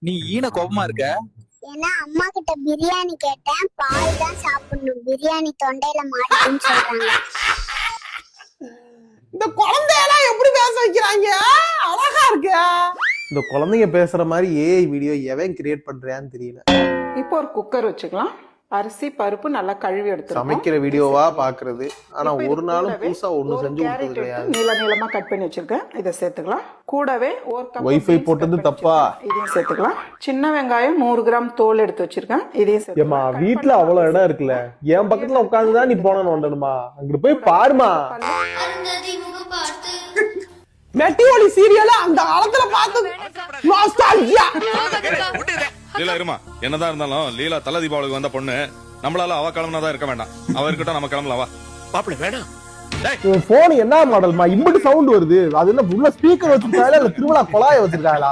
நீ ஈன கோபமா இருக்க? ஏன்னா அம்மா கிட்ட பிரியாணி கேட்டேன், பால் தான் சாப்பிடணும், பிரியாணி தொண்டையில மாட்டுன்னு சொல்றாங்க. இந்த குழந்தையெல்லாம் எப்படி பேச வைக்கிறாங்க, அழகா இருக்கு. இந்த குழந்தைங்க பேசுற மாதிரி ஏஐ வீடியோ எவன் கிரியேட் பண்றான்னு தெரியல. இப்போ ஒரு குக்கர் வச்சுக்கலாம். அரிசி பருப்பு நல்லா கழுவி எடுத்துருக்கோம். சமைக்கிற வீடியோவா பாக்குறது, ஆனா ஒரு நாளும் புதுசா ஒண்ணு செஞ்சு கொடுத்தது கிடையாது. நீள நீளமா கட் பண்ணி வச்சிருக்கேன், இதை சேர்த்துக்கலாம். கூடவே ஒரு கப் வைஃபை போட்டது தப்பா? இதையும் சேர்த்துக்கலாம். சின்ன வெங்காயம் 100 கிராம் தோல் எடுத்து வச்சிருக்கேன், இதையும் ஏமா வீட்டுல அவ்வளவு இடம் இருக்குல்ல, என் பக்கத்துல உட்காந்துதான் நீ போனன்னு வந்தனுமா, அங்கிட்டு போய் பாருமா. மெட்டி ஒலி சீரியல அந்த காலத்துல பார்த்தது நாஸ்டால்ஜியா. லீலா இருமா, என்னதான் இருந்தாலும் லீலா தலை தீபாவளிக்கு வந்த பொண்ணு, நம்மளால அவ கிளம்புனாதான் இருக்க வேண்டாம். அவ இருக்கட்டும், நம்ம கிளம்பலாம். வா மாப்பிள வேணாம். போன் என்ன மாடல்மா இம்புட்டு சவுண்ட் வருது? அது என்ன உள்ள ஸ்பீக்கர் வச்சிருக்காங்களா இல்ல திருவிழா கொலாய வச்சிருக்காங்களா?